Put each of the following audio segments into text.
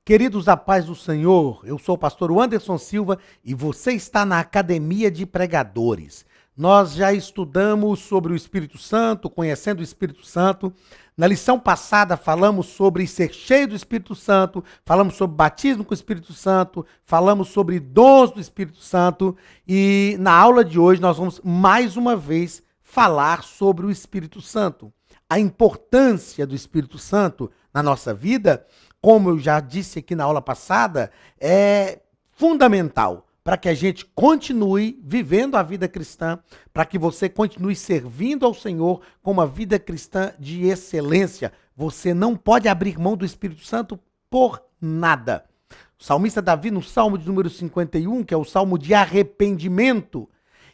Queridos da paz do Senhor, eu sou o pastor Anderson Silva e você está na Academia de Pregadores. Nós já estudamos sobre o Espírito Santo, conhecendo o Espírito Santo. Na lição passada falamos sobre ser cheio do Espírito Santo, falamos sobre batismo com o Espírito Santo, falamos sobre dons do Espírito Santo e na aula de hoje nós vamos mais uma vez falar sobre o Espírito Santo. A importância do Espírito Santo na nossa vida, como eu já disse aqui na aula passada, é fundamental para que a gente continue vivendo a vida cristã, para que você continue servindo ao Senhor com uma vida cristã de excelência. Você não pode abrir mão do Espírito Santo por nada. O salmista Davi, no Salmo de número 51, que é o Salmo de arrependimento,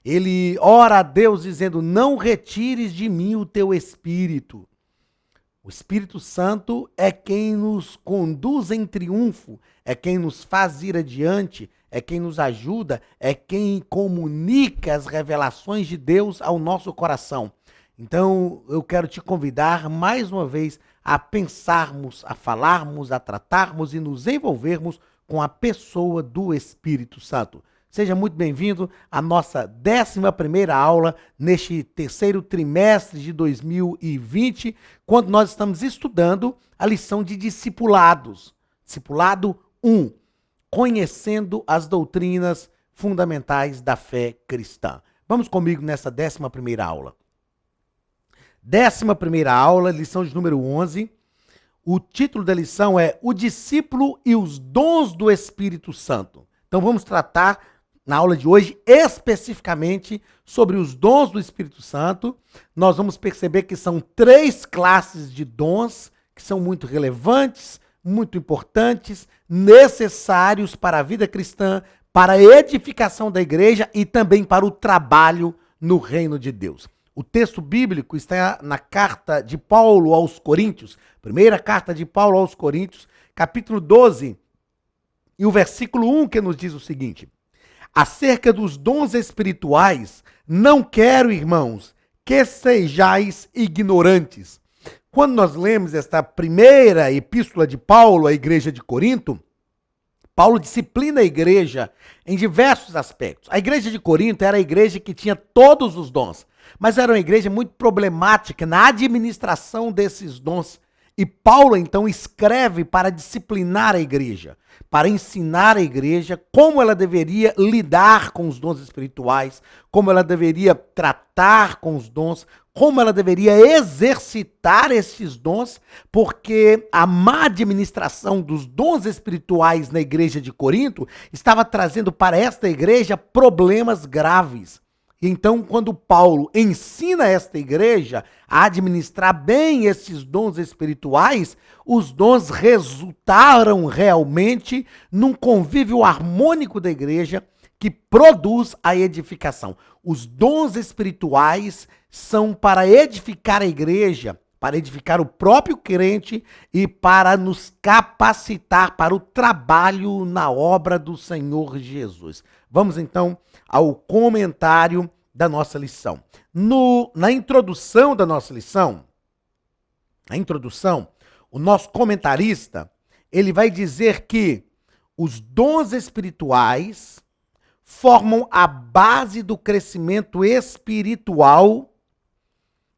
ele ora a Deus dizendo: não retires de mim o teu Espírito. O Espírito Santo é quem nos conduz em triunfo, é quem nos faz ir adiante, é quem nos ajuda, é quem comunica as revelações de Deus ao nosso coração. Então, eu quero te convidar mais uma vez a pensarmos, a falarmos, a tratarmos e nos envolvermos com a pessoa do Espírito Santo. Seja muito bem-vindo à nossa 11ª aula neste terceiro trimestre de 2020, quando nós estamos estudando a lição de discipulados. Discipulado 1, conhecendo as doutrinas fundamentais da fé cristã. Vamos comigo nessa 11ª aula. 11ª aula, lição de número 11. O título da lição é O Discípulo e os Dons do Espírito Santo. Então vamos tratar na aula de hoje, especificamente sobre os dons do Espírito Santo. Nós vamos perceber que são 3 classes de dons que são muito relevantes, muito importantes, necessários para a vida cristã, para a edificação da igreja e também para o trabalho no reino de Deus. O texto bíblico está na carta de Paulo aos Coríntios, primeira carta de Paulo aos Coríntios, capítulo 12, e o versículo 1 que nos diz o seguinte: acerca dos dons espirituais, não quero, irmãos, que sejais ignorantes. Quando nós lemos esta primeira epístola de Paulo à igreja de Corinto, Paulo disciplina a igreja em diversos aspectos. A igreja de Corinto era a igreja que tinha todos os dons, mas era uma igreja muito problemática na administração desses dons. E Paulo, então, escreve para disciplinar a igreja, para ensinar a igreja como ela deveria lidar com os dons espirituais, como ela deveria tratar com os dons, como ela deveria exercitar esses dons, porque a má administração dos dons espirituais na igreja de Corinto estava trazendo para esta igreja problemas graves. Então, quando Paulo ensina esta igreja a administrar bem esses dons espirituais, os dons resultaram realmente num convívio harmônico da igreja que produz a edificação. Os dons espirituais são para edificar a igreja, para edificar o próprio crente e para nos capacitar para o trabalho na obra do Senhor Jesus. Vamos então ao comentário da nossa lição. Na introdução da nossa lição, o nosso comentarista, ele vai dizer que os dons espirituais formam a base do crescimento espiritual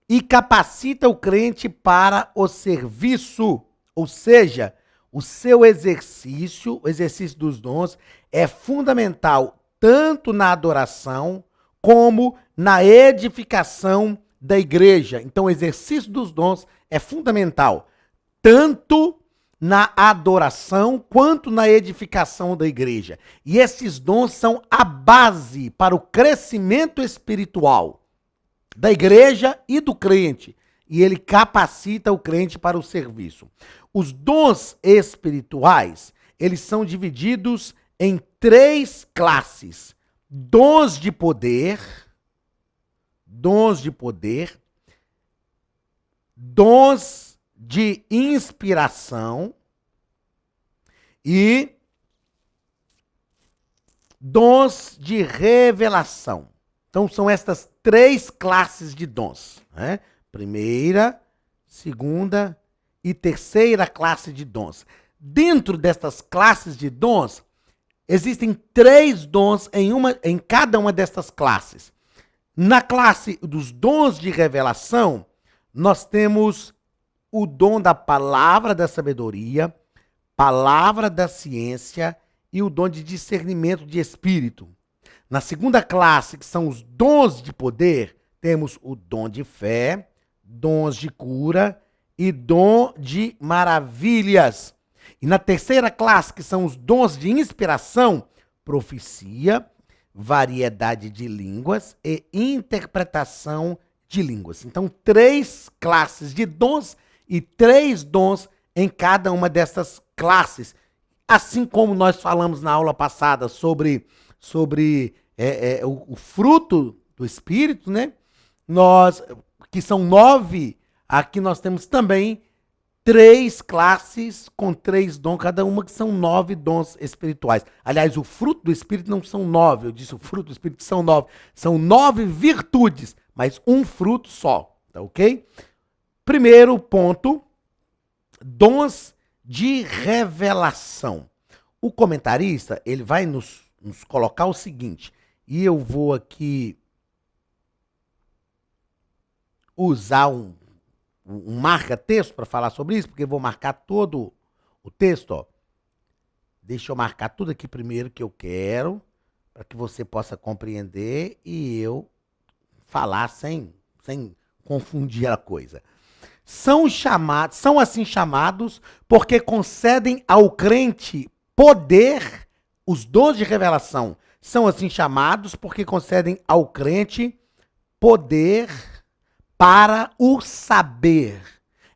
e capacita o crente para o serviço, ou seja, o seu exercício, o exercício dos dons, é fundamental tanto na adoração como na edificação da igreja. Então, o exercício dos dons é fundamental, tanto na adoração quanto na edificação da igreja. E esses dons são a base para o crescimento espiritual da igreja e do crente. E ele capacita o crente para o serviço. Os dons espirituais, eles são divididos em 3 classes. Dons de poder, dons de inspiração e dons de revelação. Então, são estas 3 classes de dons, né? Primeira, segunda e terceira classe de dons. dentro destas classes de dons, existem 3 dons em cada uma destas classes. Na classe dos dons de revelação, nós temos o dom da palavra da sabedoria, palavra da ciência e o dom de discernimento de espírito. Na segunda classe, que são os dons de poder, temos o dom de fé, dons de cura e dom de maravilhas. E na terceira classe, que são os dons de inspiração, profecia, variedade de línguas e interpretação de línguas. Então, 3 classes de dons e 3 dons em cada uma dessas classes. Assim como nós falamos na aula passada sobre o fruto do Espírito, né? Que são 9, aqui nós temos também 3 classes com 3 dons, cada uma, que são 9 dons espirituais. Aliás, o fruto do Espírito não são 9, eu disse o fruto do Espírito são 9. São 9 virtudes, mas um fruto só, tá ok? Primeiro ponto, dons de revelação. O comentarista, ele vai nos colocar o seguinte, e eu vou aqui usar um marca-texto para falar sobre isso, porque eu vou marcar todo o texto, ó. Deixa eu marcar tudo aqui primeiro que eu quero, para que você possa compreender e eu falar sem confundir a coisa. São assim chamados porque concedem ao crente poder, os dons de revelação são assim chamados porque concedem ao crente poder para o saber.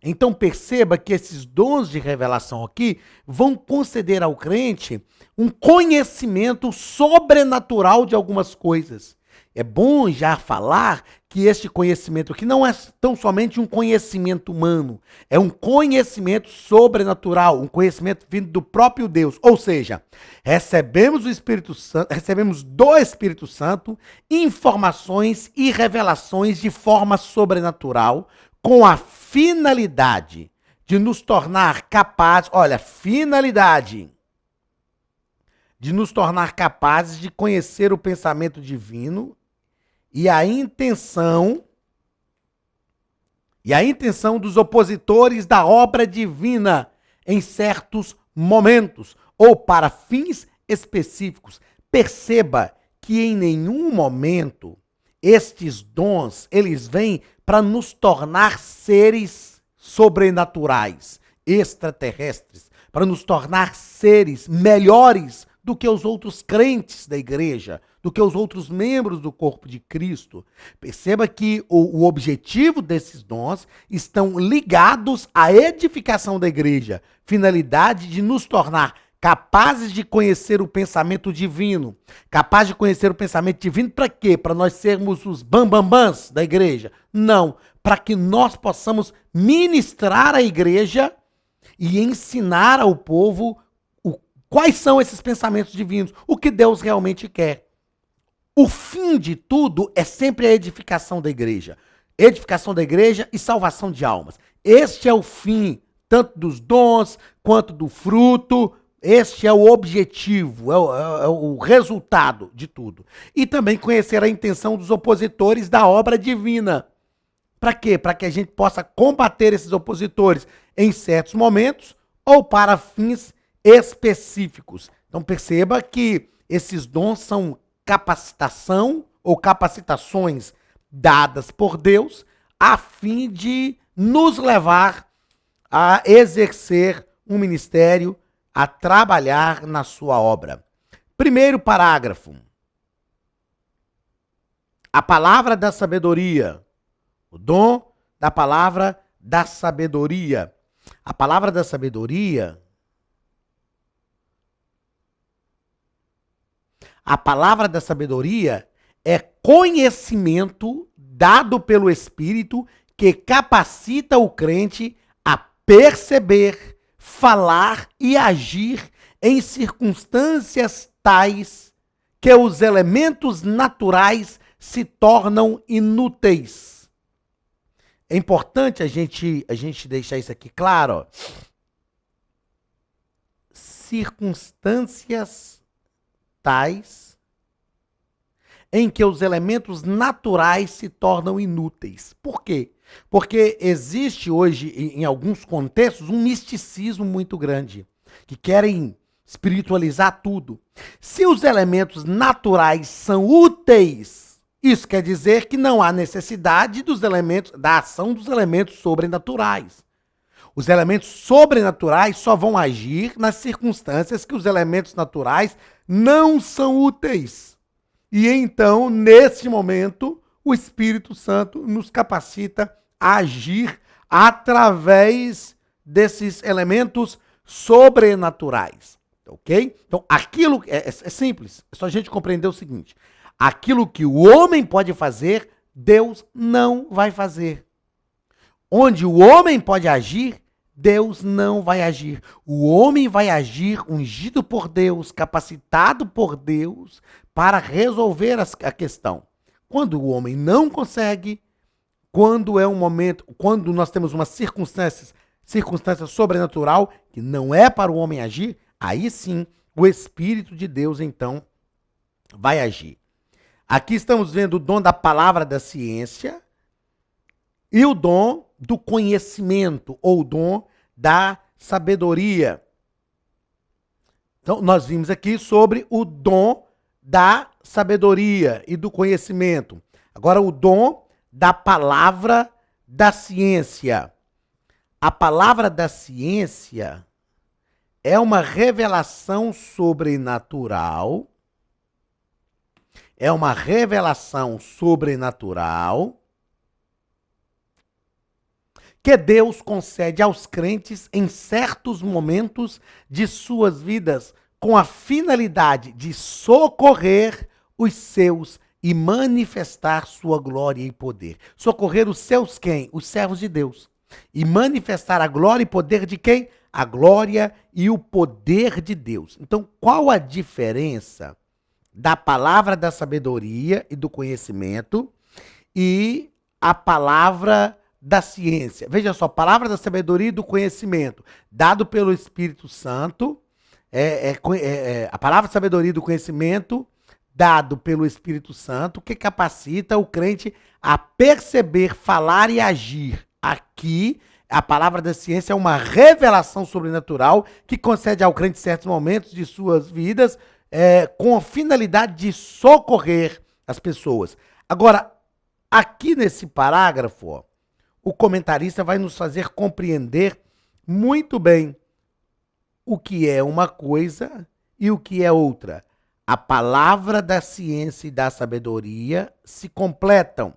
Então perceba que esses dons de revelação aqui vão conceder ao crente um conhecimento sobrenatural de algumas coisas. É bom já falar que este conhecimento aqui não é tão somente um conhecimento humano, é um conhecimento sobrenatural, um conhecimento vindo do próprio Deus. Ou seja, recebemos do Espírito Santo informações e revelações de forma sobrenatural, com a finalidade de nos tornar capazes, de nos tornar capazes de conhecer o pensamento divino e a intenção dos opositores da obra divina em certos momentos ou para fins específicos. Perceba que em nenhum momento estes dons, eles vêm para nos tornar seres sobrenaturais, extraterrestres, para nos tornar seres melhores do que os outros crentes da igreja, do que os outros membros do corpo de Cristo. Perceba que o objetivo desses dons estão ligados à edificação da igreja, finalidade de nos tornar capazes de conhecer o pensamento divino. Capazes de conhecer o pensamento divino para quê? Para nós sermos os bambambãs da igreja? Não, para que nós possamos ministrar a igreja e ensinar ao povo quais são esses pensamentos divinos, o que Deus realmente quer. O fim de tudo é sempre a edificação da igreja. Edificação da igreja e salvação de almas. Este é o fim, tanto dos dons quanto do fruto. Este é o objetivo, é o resultado de tudo. E também conhecer a intenção dos opositores da obra divina. Para quê? Para que a gente possa combater esses opositores em certos momentos ou para fins específicos. Então perceba que esses dons são capacitação ou capacitações dadas por Deus a fim de nos levar a exercer um ministério, a trabalhar na sua obra. Primeiro parágrafo. A palavra da sabedoria. O dom da palavra da sabedoria. A palavra da sabedoria. A palavra da sabedoria é conhecimento dado pelo Espírito que capacita o crente a perceber, falar e agir em circunstâncias tais que os elementos naturais se tornam inúteis. É importante a gente deixar isso aqui claro. Ó. circunstâncias tais em que os elementos naturais se tornam inúteis. Por quê? Porque existe hoje, em alguns contextos, um misticismo muito grande, que querem espiritualizar tudo. Se os elementos naturais são úteis, isso quer dizer que não há necessidade dos elementos, da ação dos elementos sobrenaturais. Os elementos sobrenaturais só vão agir nas circunstâncias que os elementos naturais não são úteis. E então, nesse momento, o Espírito Santo nos capacita a agir através desses elementos sobrenaturais. Ok? Então, aquilo é simples. É só a gente compreender o seguinte. Aquilo que o homem pode fazer, Deus não vai fazer. Onde o homem pode agir, Deus não vai agir. O homem vai agir ungido por Deus, capacitado por Deus para resolver a questão. Quando o homem não consegue, quando é um momento, quando nós temos uma circunstância sobrenatural que não é para o homem agir, aí sim o Espírito de Deus então vai agir. Aqui estamos vendo o dom da palavra da ciência e o dom do conhecimento, ou o dom da sabedoria. Então, nós vimos aqui sobre o dom da sabedoria e do conhecimento. Agora, o dom da palavra da ciência. A palavra da ciência é uma revelação sobrenatural. É uma revelação sobrenatural que Deus concede aos crentes em certos momentos de suas vidas, com a finalidade de socorrer os seus e manifestar sua glória e poder. Socorrer os seus quem? Os servos de Deus. E manifestar a glória e poder de quem? A glória e o poder de Deus. Então, qual a diferença da palavra da sabedoria e do conhecimento e a palavra da ciência? Veja só, palavra da sabedoria e do conhecimento, dado pelo Espírito Santo, a palavra da sabedoria e do conhecimento, dado pelo Espírito Santo, que capacita o crente a perceber, falar e agir. Aqui, a palavra da ciência é uma revelação sobrenatural que concede ao crente certos momentos de suas vidas, com a finalidade de socorrer as pessoas. Agora, aqui nesse parágrafo, ó, o comentarista vai nos fazer compreender muito bem o que é uma coisa e o que é outra. A palavra da ciência e da sabedoria se completam.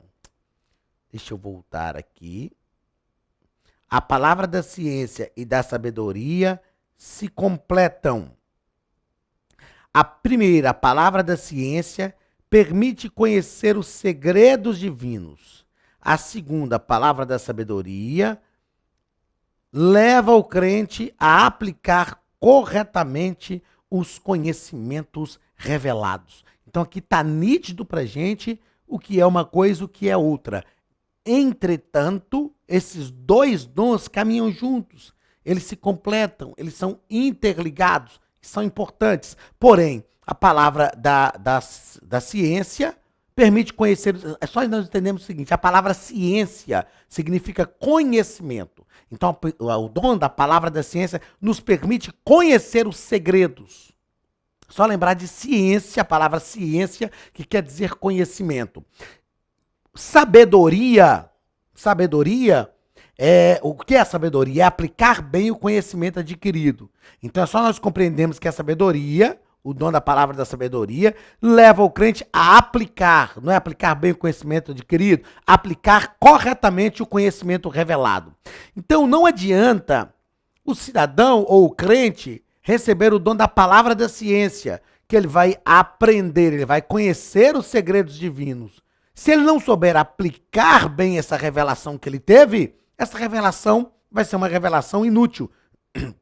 Deixa eu voltar aqui. A palavra da ciência e da sabedoria se completam. A primeira, a palavra da ciência, permite conhecer os segredos divinos. A segunda, a palavra da sabedoria, leva o crente a aplicar corretamente os conhecimentos revelados. Então aqui está nítido para a gente o que é uma coisa e o que é outra. Entretanto, esses dois dons caminham juntos. Eles se completam, eles são interligados, são importantes. Porém, a palavra da ciência permite conhecer. É só nós entendemos o seguinte: a palavra ciência significa conhecimento. Então, o dom da palavra da ciência nos permite conhecer os segredos. Só lembrar de ciência, a palavra ciência, que quer dizer conhecimento. Sabedoria. O que é a sabedoria? É aplicar bem o conhecimento adquirido. Então, é só nós compreendemos que a sabedoria, o dom da palavra da sabedoria, leva o crente a aplicar, não é aplicar bem o conhecimento adquirido, aplicar corretamente o conhecimento revelado. Então, não adianta o cidadão ou o crente receber o dom da palavra da ciência, que ele vai aprender, ele vai conhecer os segredos divinos. Se ele não souber aplicar bem essa revelação que ele teve, essa revelação vai ser uma revelação inútil,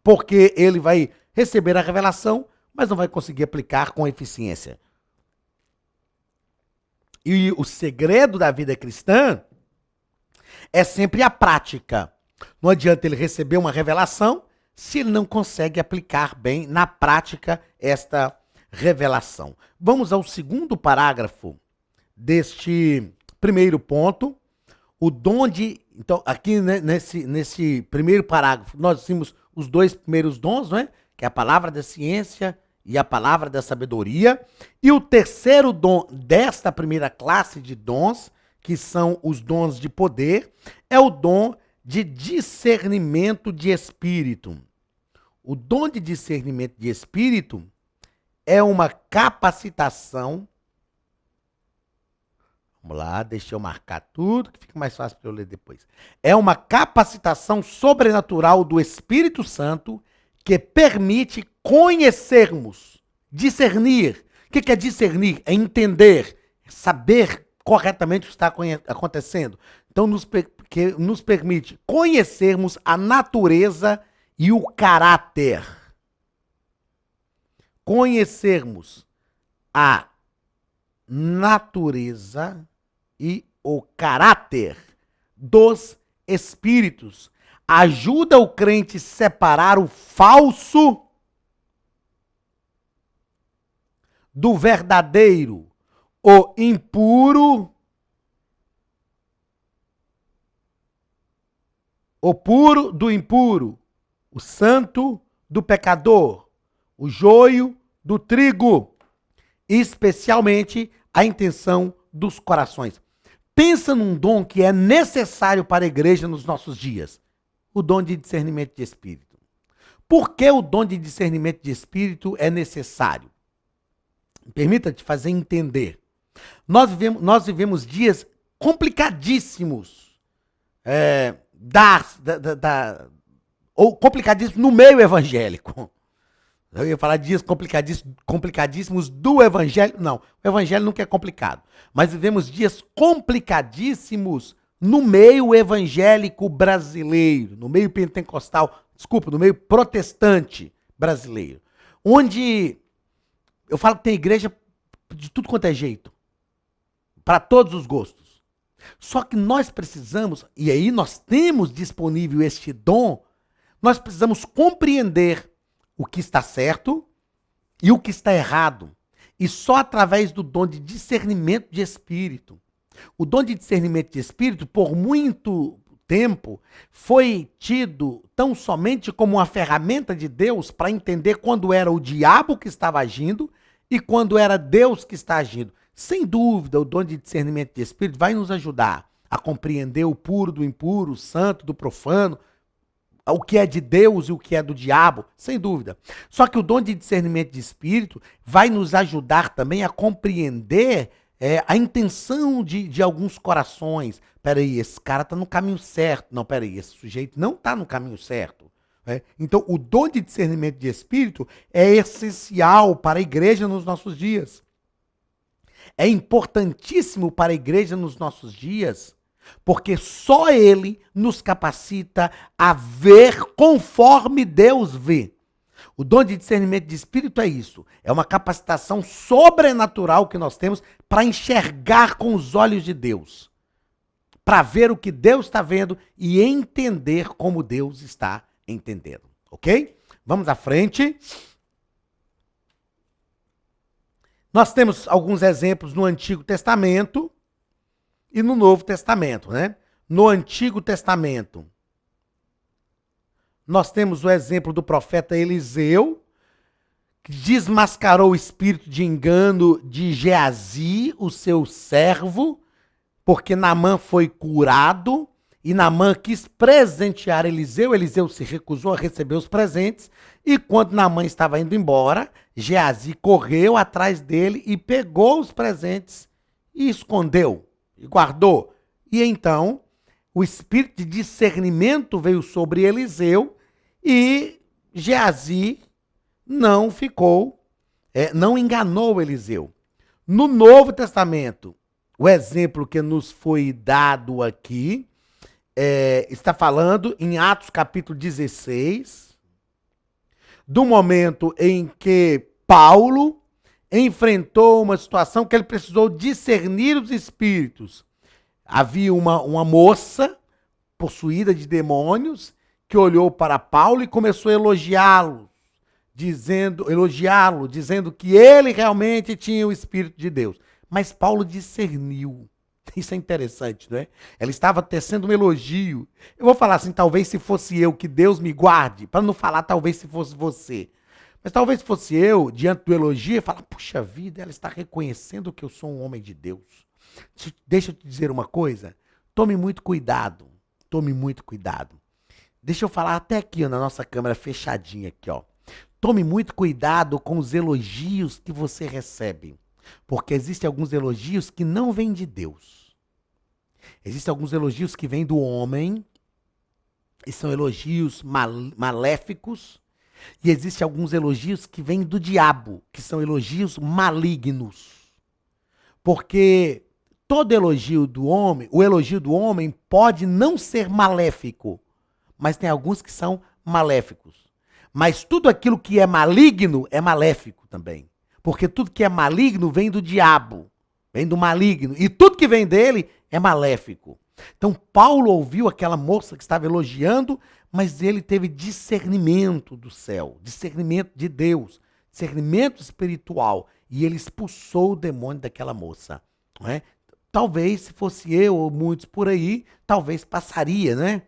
porque ele vai receber a revelação, mas não vai conseguir aplicar com eficiência. E o segredo da vida cristã é sempre a prática. Não adianta ele receber uma revelação se ele não consegue aplicar bem na prática esta revelação. Vamos ao segundo parágrafo deste primeiro ponto. O dom de... Então, aqui, né, nesse primeiro parágrafo, nós temos os dois primeiros dons, não é? Que é a palavra da ciência e a palavra da sabedoria. E o terceiro dom desta primeira classe de dons, que são os dons de poder, é o dom de discernimento de espírito. O dom de discernimento de espírito é uma capacitação. Vamos lá, deixa eu marcar tudo, que fica mais fácil para eu ler depois. É uma capacitação sobrenatural do Espírito Santo que permite conhecermos, discernir. O que é discernir? É entender, saber corretamente o que está acontecendo. Então, que nos permite conhecermos a natureza e o caráter. Conhecermos a natureza e o caráter dos espíritos. Ajuda o crente a separar o falso do verdadeiro, o impuro, o puro do impuro, o santo do pecador, o joio do trigo, especialmente a intenção dos corações. Pensa num dom que é necessário para a igreja nos nossos dias, o dom de discernimento de espírito. Por que o dom de discernimento de espírito é necessário? Permita-te fazer entender. Nós vivemos dias complicadíssimos, ou complicadíssimos no meio evangélico. Eu ia falar dias complicadíssimos do evangelho. Não, o evangelho nunca é complicado. Mas vivemos dias complicadíssimos no meio evangélico brasileiro, no meio pentecostal, no meio protestante brasileiro. Onde eu falo que tem igreja de tudo quanto é jeito. Para todos os gostos. Só que nós precisamos, e aí nós temos disponível este dom, nós precisamos compreender o que está certo e o que está errado. E só através do dom de discernimento de espírito. O dom de discernimento de espírito, por muito tempo, foi tido tão somente como uma ferramenta de Deus para entender quando era o diabo que estava agindo e quando era Deus que está agindo. Sem dúvida, o dom de discernimento de espírito vai nos ajudar a compreender o puro do impuro, o santo do profano, o que é de Deus e o que é do diabo, sem dúvida. Só que o dom de discernimento de espírito vai nos ajudar também a compreender a intenção de alguns corações. Peraí, esse cara está no caminho certo. Não, peraí, esse sujeito não está no caminho certo. Então, o dom de discernimento de espírito é essencial para a igreja nos nossos dias. É importantíssimo para a igreja nos nossos dias, porque só ele nos capacita a ver conforme Deus vê. O dom de discernimento de espírito é isso. É uma capacitação sobrenatural que nós temos para enxergar com os olhos de Deus. Para ver o que Deus está vendo e entender como Deus está entendendo. Ok? Vamos à frente. Nós temos alguns exemplos no Antigo Testamento e no Novo Testamento, né? No Antigo Testamento, nós temos o exemplo do profeta Eliseu, que desmascarou o espírito de engano de Geazi, o seu servo, porque Naamã foi curado e Naamã quis presentear Eliseu. Eliseu se recusou a receber os presentes e quando Naamã estava indo embora, Geazi correu atrás dele e pegou os presentes e escondeu e guardou. E então o espírito de discernimento veio sobre Eliseu e Geazi não não enganou Eliseu. No Novo Testamento, o exemplo que nos foi dado aqui está falando em Atos capítulo 16, do momento em que Paulo enfrentou uma situação que ele precisou discernir os espíritos. Havia uma moça possuída de demônios que olhou para Paulo e começou a elogiá-lo, dizendo que ele realmente tinha o Espírito de Deus. Mas Paulo discerniu. Isso é interessante, não é? Ela estava tecendo um elogio. Eu vou falar assim, talvez se fosse eu, que Deus me guarde, para não falar talvez se fosse você. Mas talvez fosse eu, diante do elogio, falar, puxa vida, ela está reconhecendo que eu sou um homem de Deus. Deixa eu te dizer uma coisa, tome muito cuidado, tome muito cuidado. Deixa eu falar até aqui, ó, na nossa câmera fechadinha aqui, ó. Tome muito cuidado com os elogios que você recebe, porque existem alguns elogios que não vêm de Deus. Existem alguns elogios que vêm do homem, e são elogios maléficos, e existem alguns elogios que vêm do diabo, que são elogios malignos. Porque todo elogio do homem, o elogio do homem pode não ser maléfico, mas tem alguns que são maléficos. Mas tudo aquilo que é maligno é maléfico também. Porque tudo que é maligno vem do diabo, vem do maligno. E tudo que vem dele é maléfico. Então Paulo ouviu aquela moça que estava elogiando, mas ele teve discernimento do céu, discernimento de Deus, discernimento espiritual. E ele expulsou o demônio daquela moça. Não é? Talvez, se fosse eu ou muitos por aí, talvez passaria, né?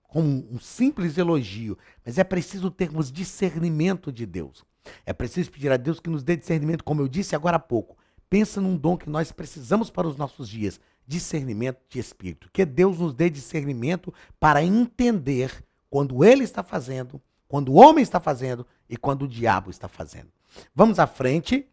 Com um simples elogio. Mas é preciso termos discernimento de Deus. É preciso pedir a Deus que nos dê discernimento, como eu disse agora há pouco. Pensa num dom que nós precisamos para os nossos dias. Discernimento de espírito. Que Deus nos dê discernimento para entender quando Ele está fazendo, quando o homem está fazendo e quando o diabo está fazendo. Vamos à frente.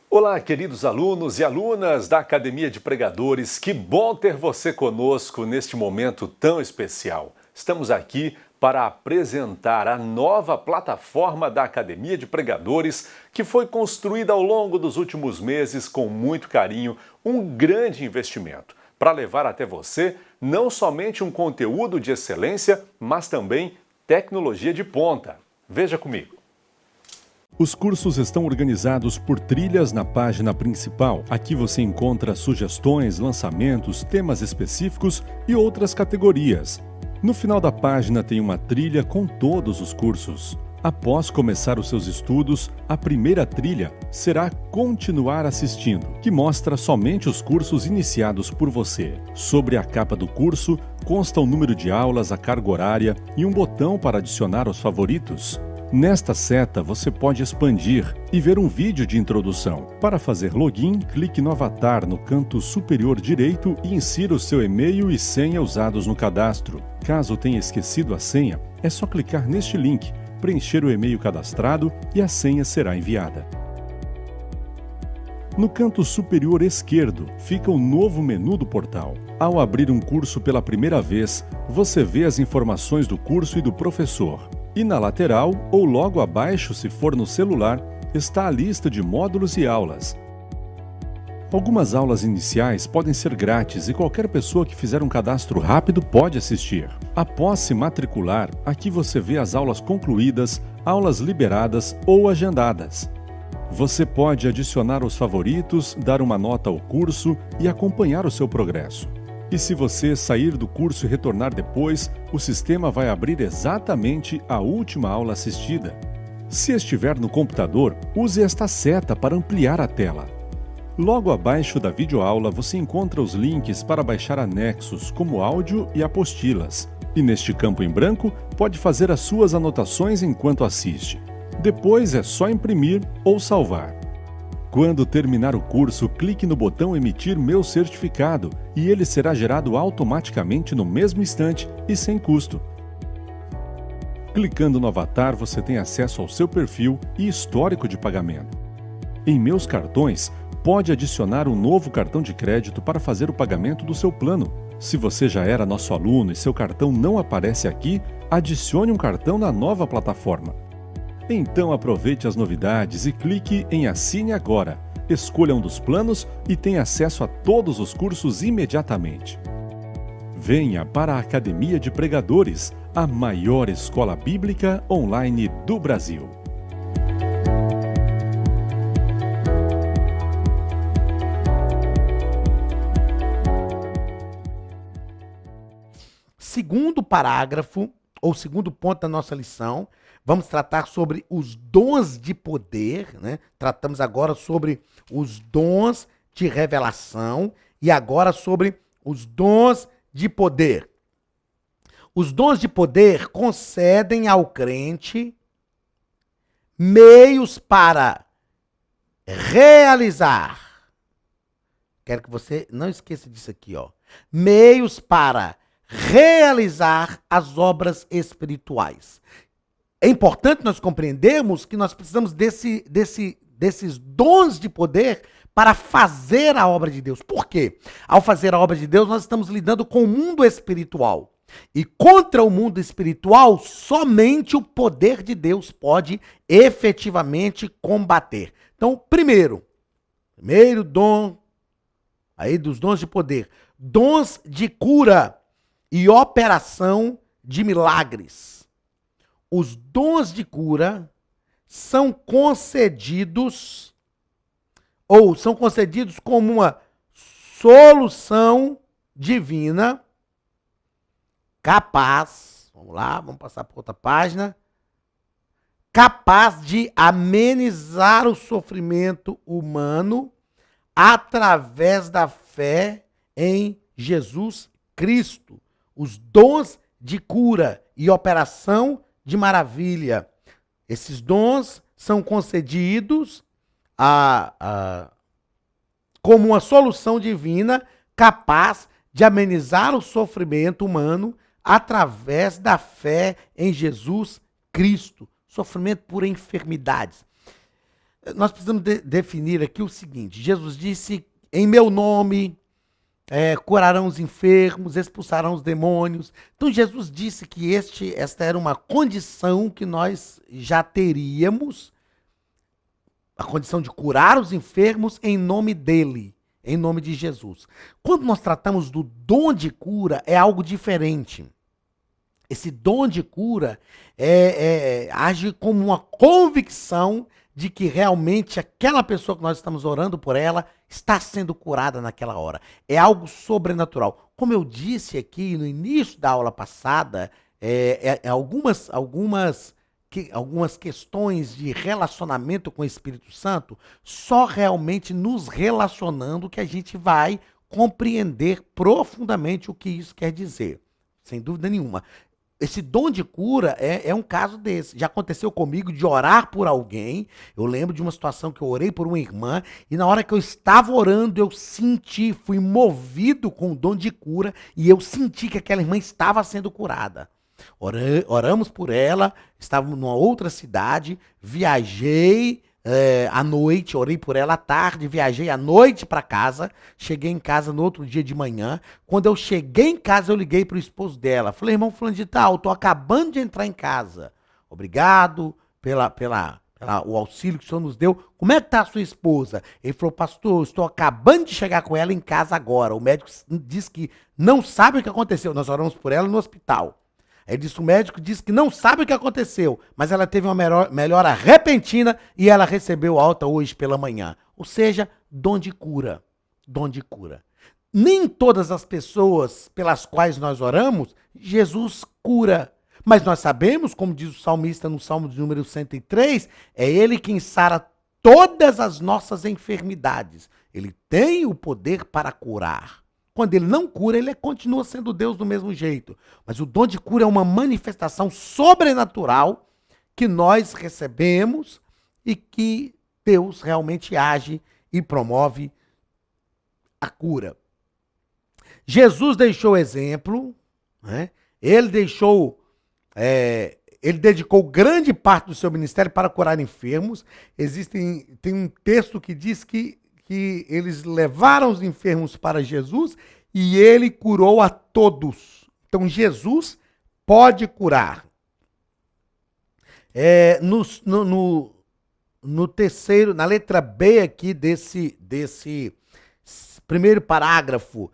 Olá, queridos alunos e alunas da Academia de Pregadores. Que bom ter você conosco neste momento tão especial. Estamos aqui para apresentar a nova plataforma da Academia de Pregadores, que foi construída ao longo dos últimos meses com muito carinho, um grande investimento, para levar até você não somente um conteúdo de excelência, mas também tecnologia de ponta. Veja comigo. Os cursos estão organizados por trilhas na página principal. Aqui você encontra sugestões, lançamentos, temas específicos e outras categorias. No final da página tem uma trilha com todos os cursos. Após começar os seus estudos, a primeira trilha será Continuar assistindo, que mostra somente os cursos iniciados por você. Sobre a capa do curso, consta o número de aulas, a carga horária e um botão para adicionar os favoritos. Nesta seta, você pode expandir e ver um vídeo de introdução. Para fazer login, clique no avatar no canto superior direito e insira o seu e-mail e senha usados no cadastro. Caso tenha esquecido a senha, é só clicar neste link, preencher o e-mail cadastrado e a senha será enviada. No canto superior esquerdo fica o novo menu do portal. Ao abrir um curso pela primeira vez, você vê as informações do curso e do professor. E na lateral, ou logo abaixo se for no celular, está a lista de módulos e aulas. Algumas aulas iniciais podem ser grátis e qualquer pessoa que fizer um cadastro rápido pode assistir. Após se matricular, aqui você vê as aulas concluídas, aulas liberadas ou agendadas. Você pode adicionar os favoritos, dar uma nota ao curso e acompanhar o seu progresso. E se você sair do curso e retornar depois, o sistema vai abrir exatamente a última aula assistida. Se estiver no computador, use esta seta para ampliar a tela. Logo abaixo da videoaula você encontra os links para baixar anexos, como áudio e apostilas. E neste campo em branco, pode fazer as suas anotações enquanto assiste. Depois é só imprimir ou salvar. Quando terminar o curso, clique no botão Emitir meu certificado e ele será gerado automaticamente no mesmo instante e sem custo. Clicando no avatar, você tem acesso ao seu perfil e histórico de pagamento. Em Meus Cartões, pode adicionar um novo cartão de crédito para fazer o pagamento do seu plano. Se você já era nosso aluno e seu cartão não aparece aqui, adicione um cartão na nova plataforma. Então aproveite as novidades e clique em Assine Agora. Escolha um dos planos e tenha acesso a todos os cursos imediatamente. Venha para a Academia de Pregadores, a maior escola bíblica online do Brasil. Segundo parágrafo, ou segundo ponto da nossa lição. Vamos tratar sobre os dons de poder, né? Tratamos agora sobre os dons de revelação e agora sobre os dons de poder. Os dons de poder concedem ao crente meios para realizar. Quero que você não esqueça disso aqui, ó. Meios para realizar as obras espirituais. É importante nós compreendermos que nós precisamos desses dons de poder para fazer a obra de Deus. Por quê? Ao fazer a obra de Deus, nós estamos lidando com o mundo espiritual. E contra o mundo espiritual, somente o poder de Deus pode efetivamente combater. Então, primeiro dom aí dos dons de poder, dons de cura e operação de milagres. Os dons de cura são concedidos como uma solução divina capaz, vamos lá, vamos passar para outra página, capaz de amenizar o sofrimento humano através da fé em Jesus Cristo. Os dons de cura e operação de maravilha. Esses dons são concedidos como uma solução divina capaz de amenizar o sofrimento humano através da fé em Jesus Cristo. Sofrimento por enfermidades. Nós precisamos definir aqui o seguinte: Jesus disse, em meu nome curarão os enfermos, expulsarão os demônios. Então Jesus disse que esta era uma condição que nós já teríamos, a condição de curar os enfermos em nome dele, em nome de Jesus. Quando nós tratamos do dom de cura, é algo diferente. Esse dom de cura age como uma convicção de que realmente aquela pessoa que nós estamos orando por ela está sendo curada naquela hora. É algo sobrenatural. Como eu disse aqui no início da aula passada, algumas questões de relacionamento com o Espírito Santo, só realmente nos relacionando que a gente vai compreender profundamente o que isso quer dizer. Sem dúvida nenhuma. Esse dom de cura é um caso desse. Já aconteceu comigo de orar por alguém. Eu lembro de uma situação que eu orei por uma irmã e na hora que eu estava orando, eu fui movido com o dom de cura e eu senti que aquela irmã estava sendo curada. Oramos por ela, estávamos numa outra cidade, viajei à noite, orei por ela à tarde, viajei à noite para casa, cheguei em casa no outro dia de manhã. Quando eu cheguei em casa, eu liguei para o esposo dela. Falei, irmão fulano de tal, tô acabando de entrar em casa. Obrigado o auxílio que o senhor nos deu. Como é que tá a sua esposa? Ele falou, pastor, estou acabando de chegar com ela em casa agora. O médico disse que não sabe o que aconteceu. Nós oramos por ela no hospital. Ele disse, o médico disse que não sabe o que aconteceu, mas ela teve uma melhora repentina e ela recebeu alta hoje pela manhã. Ou seja, dom de cura. Dom de cura. Nem todas as pessoas pelas quais nós oramos, Jesus cura. Mas nós sabemos, como diz o salmista no Salmo de número 103, é ele quem sara todas as nossas enfermidades. Ele tem o poder para curar. Quando ele não cura, ele continua sendo Deus do mesmo jeito. Mas o dom de cura é uma manifestação sobrenatural que nós recebemos e que Deus realmente age e promove a cura. Jesus deixou exemplo, né? Ele dedicou grande parte do seu ministério para curar enfermos. Tem um texto que diz que eles levaram os enfermos para Jesus e ele curou a todos. Então Jesus pode curar. No terceiro, na letra B aqui desse primeiro parágrafo,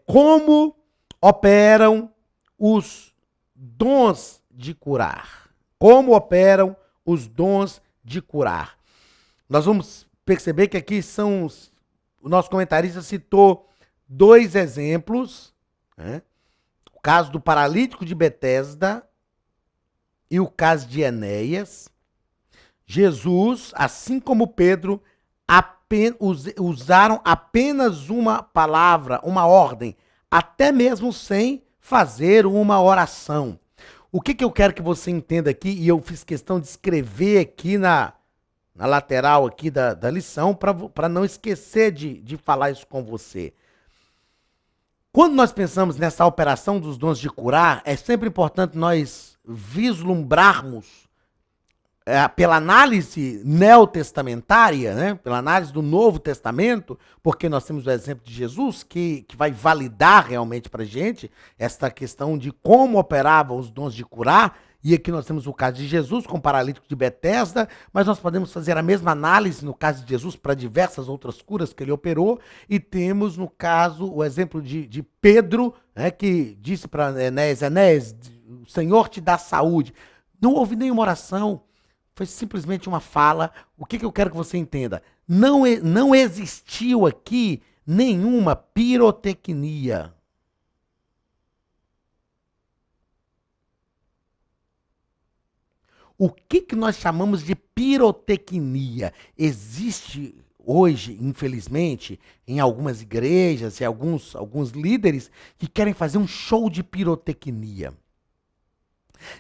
como operam os dons de curar? Como operam os dons de curar? Nós vamos perceber que aqui o nosso comentarista citou 2 exemplos, né? O caso do paralítico de Betesda e o caso de Enéas, Jesus, assim como Pedro, usaram apenas uma palavra, uma ordem, até mesmo sem fazer uma oração. O que eu quero que você entenda aqui, e eu fiz questão de escrever aqui na lateral aqui da lição, para não esquecer de falar isso com você. Quando nós pensamos nessa operação dos dons de curar, é sempre importante nós vislumbrarmos, pela análise neotestamentária, né, pela análise do Novo Testamento, porque nós temos o exemplo de Jesus, que vai validar realmente para a gente esta questão de como operavam os dons de curar, e aqui nós temos o caso de Jesus com o paralítico de Betesda, mas nós podemos fazer a mesma análise no caso de Jesus para diversas outras curas que ele operou, e temos no caso o exemplo de Pedro, né, que disse para Enéas, Enéas, o Senhor te dá saúde. Não houve nenhuma oração, foi simplesmente uma fala. O que eu quero que você entenda? Não existiu aqui nenhuma pirotecnia. O que nós chamamos de pirotecnia? Existe hoje, infelizmente, em algumas igrejas e alguns líderes que querem fazer um show de pirotecnia.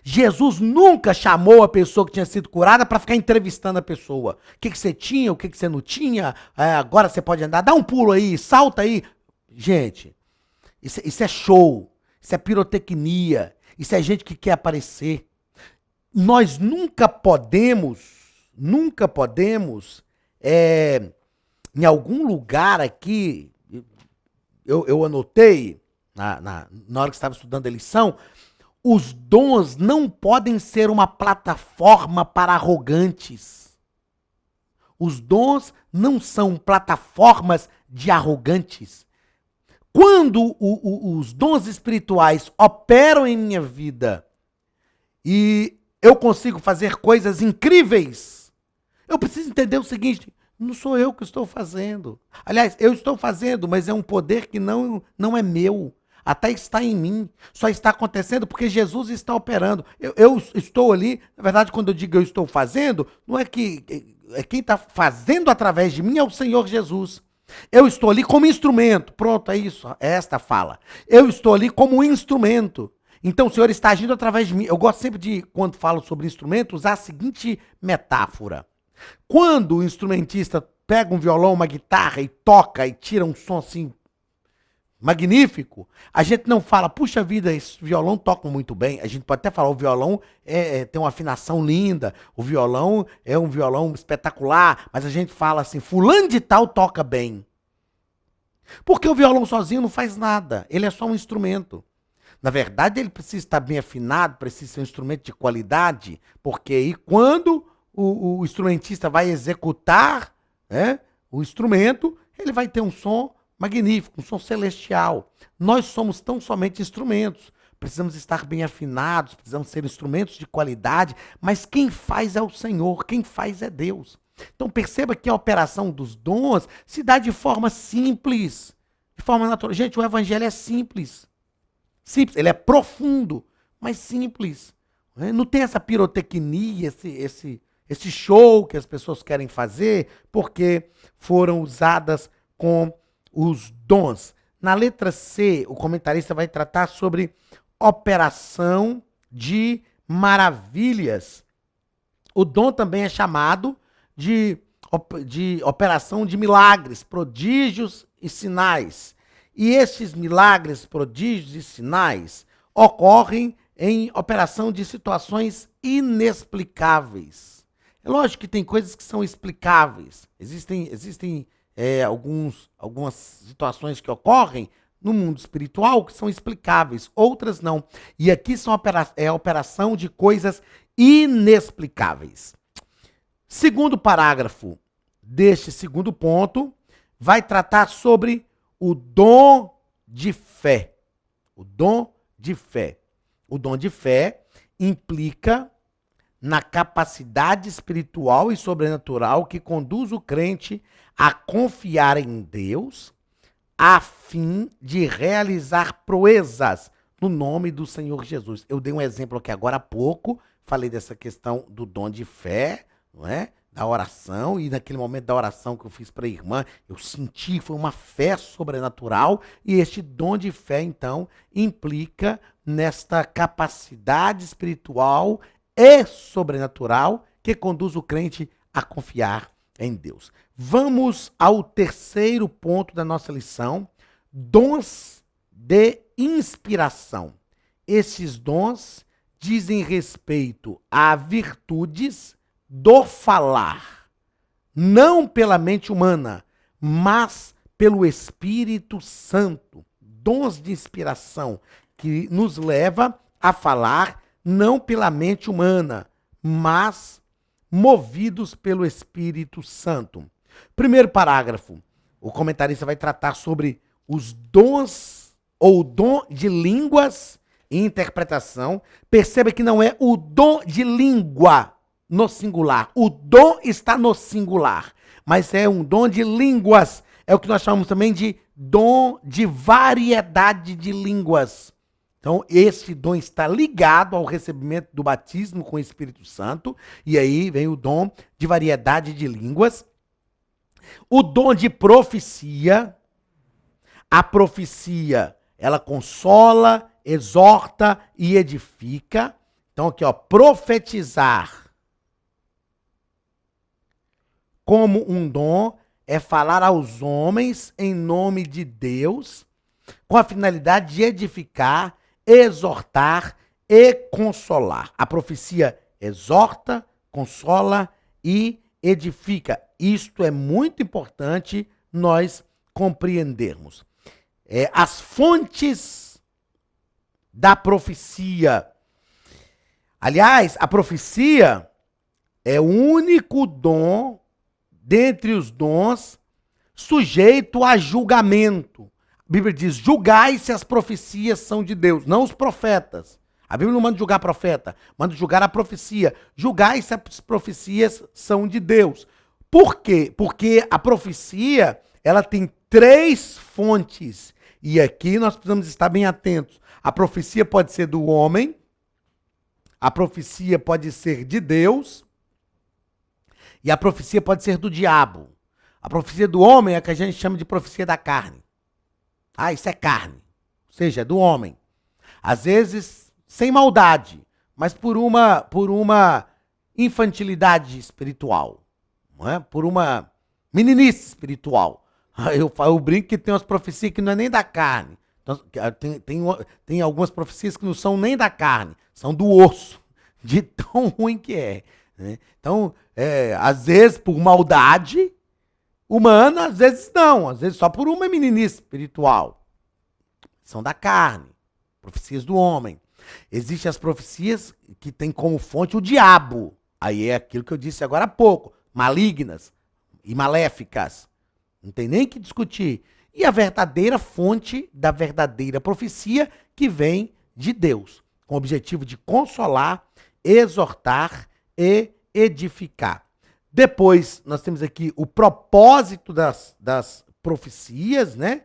Jesus nunca chamou a pessoa que tinha sido curada para ficar entrevistando a pessoa. O que você tinha, o que você não tinha, agora você pode andar, dá um pulo aí, salta aí. Gente, isso é show, isso é pirotecnia, isso é gente que quer aparecer. Nós nunca podemos, em algum lugar aqui, eu anotei, na hora que estava estudando a lição, os dons não podem ser uma plataforma para arrogantes. Os dons não são plataformas de arrogantes. Quando os dons espirituais operam em minha vida e eu consigo fazer coisas incríveis, eu preciso entender o seguinte: não sou eu que estou fazendo. Aliás, eu estou fazendo, mas é um poder que não é meu. Até está em mim, só está acontecendo porque Jesus está operando. Eu estou ali, na verdade, quando eu digo eu estou fazendo, não é que quem está fazendo através de mim é o Senhor Jesus. Eu estou ali como instrumento. Pronto, é isso, é esta fala. Eu estou ali como instrumento. Então o Senhor está agindo através de mim. Eu gosto sempre de, quando falo sobre instrumento, usar a seguinte metáfora. Quando o instrumentista pega um violão, uma guitarra e toca e tira um som assim, magnífico, a gente não fala, puxa vida, esse violão toca muito bem. A gente pode até falar, o violão tem uma afinação linda, o violão é um violão espetacular, mas a gente fala assim, fulano de tal toca bem. Porque o violão sozinho não faz nada, ele é só um instrumento. Na verdade, ele precisa estar bem afinado, precisa ser um instrumento de qualidade, porque aí quando o instrumentista vai executar, né, o instrumento, ele vai ter um som magnífico, um som celestial. Nós somos tão somente instrumentos. Precisamos estar bem afinados, precisamos ser instrumentos de qualidade, mas quem faz é o Senhor, quem faz é Deus. Então perceba que a operação dos dons se dá de forma simples, de forma natural. Gente, o evangelho é simples. Simples, ele é profundo, mas simples. Não tem essa pirotecnia, esse show que as pessoas querem fazer, porque foram usadas com os dons. Na letra C, o comentarista vai tratar sobre operação de maravilhas. O dom também é chamado de operação de milagres, prodígios e sinais. E esses milagres, prodígios e sinais ocorrem em operação de situações inexplicáveis. É lógico que tem coisas que são explicáveis. Existem algumas situações que ocorrem no mundo espiritual que são explicáveis, outras não. E aqui é a operação de coisas inexplicáveis. Segundo parágrafo deste segundo ponto, vai tratar sobre o dom de fé. O dom de fé. O dom de fé implica na capacidade espiritual e sobrenatural que conduz o crente a confiar em Deus a fim de realizar proezas no nome do Senhor Jesus. Eu dei um exemplo aqui agora há pouco, falei dessa questão do dom de fé, não é? Da oração, e naquele momento da oração que eu fiz para a irmã, eu senti, foi uma fé sobrenatural, e este dom de fé, então, implica nesta capacidade espiritual e sobrenatural que conduz o crente a confiar em Deus. Vamos ao terceiro ponto da nossa lição, dons de inspiração. Esses dons dizem respeito a virtudes do falar, não pela mente humana, mas pelo Espírito Santo. Dons de inspiração que nos leva a falar não pela mente humana, mas movidos pelo Espírito Santo. Primeiro parágrafo, o comentarista vai tratar sobre os dons ou dom de línguas e interpretação. Perceba que não é o dom de língua no singular. O dom está no singular, mas é um dom de línguas. É o que nós chamamos também de dom de variedade de línguas. Então, esse dom está ligado ao recebimento do batismo com o Espírito Santo, e aí vem o dom de variedade de línguas. O dom de profecia, a profecia, ela consola, exorta e edifica. Então, aqui, ó, profetizar como um dom é falar aos homens em nome de Deus, com a finalidade de edificar, exortar e consolar. A profecia exorta, consola e edifica. Isto é muito importante nós compreendermos. As fontes da profecia. Aliás, a profecia é o único dom dentre os dons sujeito a julgamento. A Bíblia diz, julgai se as profecias são de Deus, não os profetas. A Bíblia não manda julgar profeta, manda julgar a profecia. Julgai se as profecias são de Deus. Por quê? Porque a profecia, ela tem 3 fontes. E aqui nós precisamos estar bem atentos. A profecia pode ser do homem, a profecia pode ser de Deus, e a profecia pode ser do diabo. A profecia do homem é a que a gente chama de profecia da carne. Ah, isso é carne. Ou seja, é do homem. Às vezes, sem maldade, mas por uma infantilidade espiritual. Não é? Por uma meninice espiritual. Eu brinco que tem umas profecias que não é nem da carne. Então, tem algumas profecias que não são nem da carne, são do osso. De tão ruim que é. Né? Então, às vezes por maldade humana, às vezes não, às vezes só por uma meninice espiritual. São da carne, profecias do homem. Existem as profecias que têm como fonte o diabo. Aí é aquilo que eu disse agora há pouco, malignas e maléficas. Não tem nem que discutir. E a verdadeira fonte da verdadeira profecia que vem de Deus, com o objetivo de consolar, exortar e edificar. Depois, nós temos aqui o propósito das profecias, né?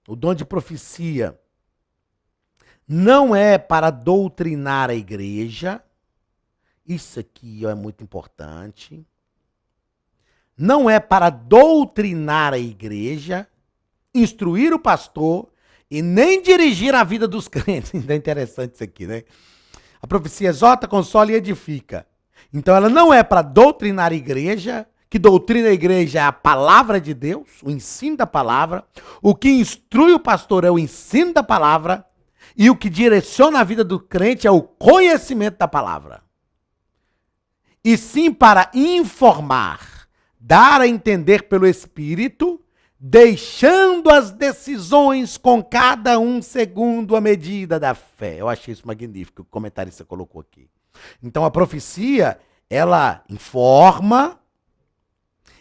O dom de profecia não é para doutrinar a igreja. Isso aqui é muito importante. Não é para doutrinar a igreja, instruir o pastor e nem dirigir a vida dos crentes. É interessante isso aqui, né? A profecia exorta, consola e edifica. Então ela não é para doutrinar a igreja, que doutrina a igreja é a palavra de Deus, o ensino da palavra. O que instrui o pastor é o ensino da palavra. E o que direciona a vida do crente é o conhecimento da palavra. E sim para informar, dar a entender pelo Espírito, deixando as decisões com cada um segundo a medida da fé. Eu achei isso magnífico, o comentarista colocou aqui. Então a profecia, ela informa,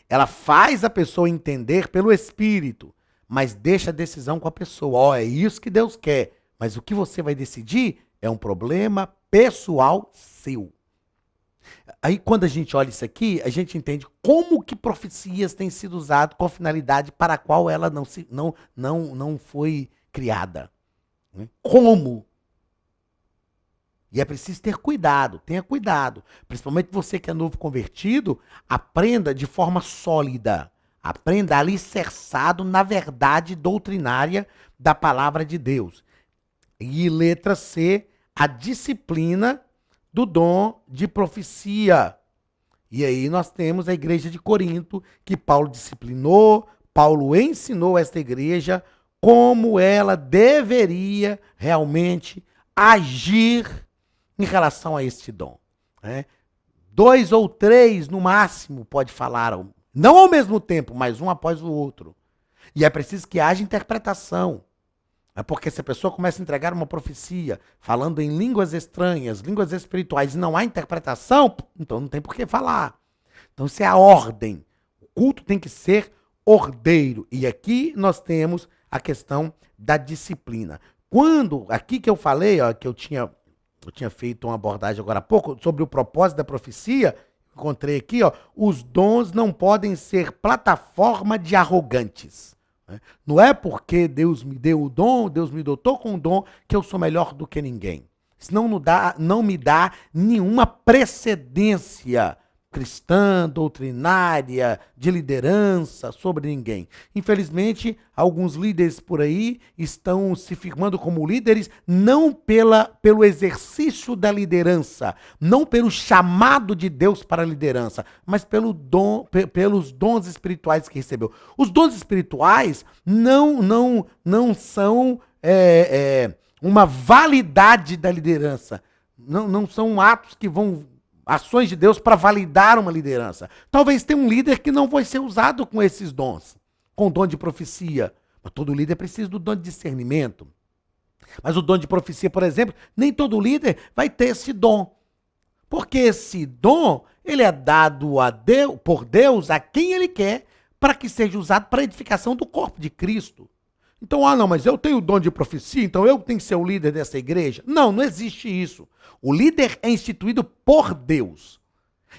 ela faz a pessoa entender pelo Espírito, mas deixa a decisão com a pessoa. É isso que Deus quer, mas o que você vai decidir é um problema pessoal seu. Aí quando a gente olha isso aqui, a gente entende como que profecias têm sido usadas com a finalidade para a qual ela não foi criada. Como E é preciso ter cuidado, tenha cuidado. Principalmente você que é novo convertido, aprenda de forma sólida. Aprenda alicerçado na verdade doutrinária da palavra de Deus. E letra C, a disciplina do dom de profecia. E aí nós temos a igreja de Corinto, que Paulo disciplinou, Paulo ensinou esta igreja como ela deveria realmente agir em relação a este dom. Né? 2 ou 3 no máximo pode falar, não ao mesmo tempo, mas um após o outro. E é preciso que haja interpretação. É porque se a pessoa começa a entregar uma profecia, falando em línguas estranhas, línguas espirituais, e não há interpretação, então não tem por que falar. Então isso é a ordem. O culto tem que ser ordeiro. E aqui nós temos a questão da disciplina. Quando, aqui que eu falei, ó, que eu tinha feito uma abordagem agora há pouco, sobre o propósito da profecia, encontrei aqui, ó, os dons não podem ser plataforma de arrogantes. Não é porque Deus me deu o dom, Deus me dotou com o dom, que eu sou melhor do que ninguém. Isso não me dá nenhuma precedência cristã, doutrinária, de liderança sobre ninguém. Infelizmente, alguns líderes por aí estão se firmando como líderes não pelo exercício da liderança, não pelo chamado de Deus para a liderança, mas pelos dons espirituais que recebeu. Os dons espirituais não são uma validade da liderança. Não são atos que vão... ações de Deus para validar uma liderança. Talvez tenha um líder que não vai ser usado com esses dons, com o dom de profecia. Mas todo líder precisa do dom de discernimento. Mas o dom de profecia, por exemplo, nem todo líder vai ter esse dom. Porque esse dom, ele é dado por Deus a quem ele quer, para que seja usado para a edificação do corpo de Cristo. Então, não, mas eu tenho o dom de profecia, então eu tenho que ser o líder dessa igreja. Não existe isso. O líder é instituído por Deus.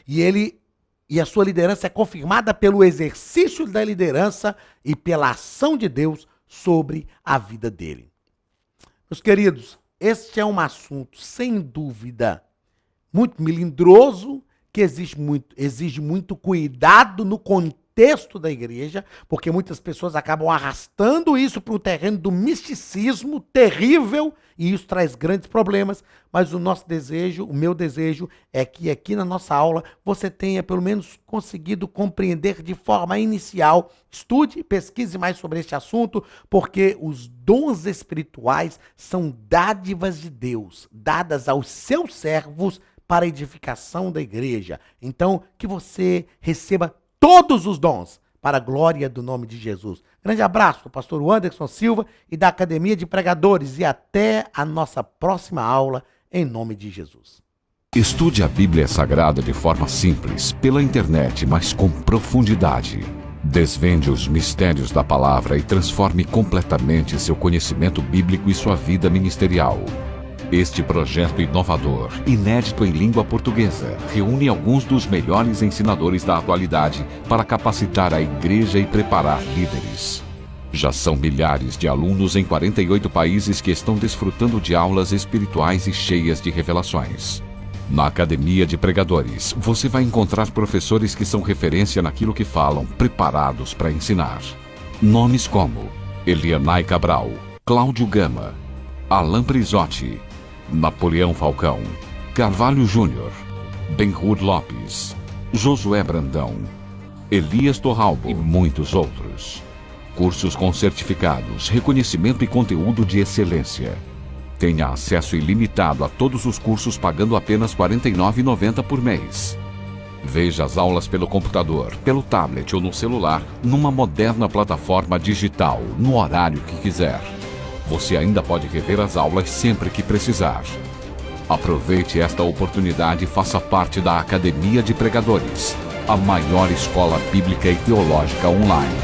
E a sua liderança é confirmada pelo exercício da liderança e pela ação de Deus sobre a vida dele. Meus queridos, este é um assunto, sem dúvida, muito melindroso, que exige muito cuidado no contexto da igreja, porque muitas pessoas acabam arrastando isso para o terreno do misticismo terrível, e isso traz grandes problemas, mas o meu desejo é que aqui na nossa aula você tenha pelo menos conseguido compreender de forma inicial, estude, pesquise mais sobre este assunto, porque os dons espirituais são dádivas de Deus, dadas aos seus servos para a edificação da igreja. Então, que você receba todos os dons para a glória do nome de Jesus. Grande abraço do pastor Anderson Silva e da Academia de Pregadores e até a nossa próxima aula em nome de Jesus. Estude a Bíblia Sagrada de forma simples, pela internet, mas com profundidade. Desvende os mistérios da palavra e transforme completamente seu conhecimento bíblico e sua vida ministerial. Este projeto inovador, inédito em língua portuguesa, reúne alguns dos melhores ensinadores da atualidade para capacitar a igreja e preparar líderes. Já são milhares de alunos em 48 países que estão desfrutando de aulas espirituais e cheias de revelações. Na Academia de Pregadores, você vai encontrar professores que são referência naquilo que falam, preparados para ensinar. Nomes como Elianai Cabral, Cláudio Gama, Alain Prisotti, Napoleão Falcão, Carvalho Júnior, Benhur Lopes, Josué Brandão, Elias Torralbo e muitos outros. Cursos com certificados, reconhecimento e conteúdo de excelência. Tenha acesso ilimitado a todos os cursos pagando apenas R$ 49,90 por mês. Veja as aulas pelo computador, pelo tablet ou no celular, numa moderna plataforma digital, no horário que quiser. Você ainda pode rever as aulas sempre que precisar. Aproveite esta oportunidade e faça parte da Academia de Pregadores, a maior escola bíblica e teológica online.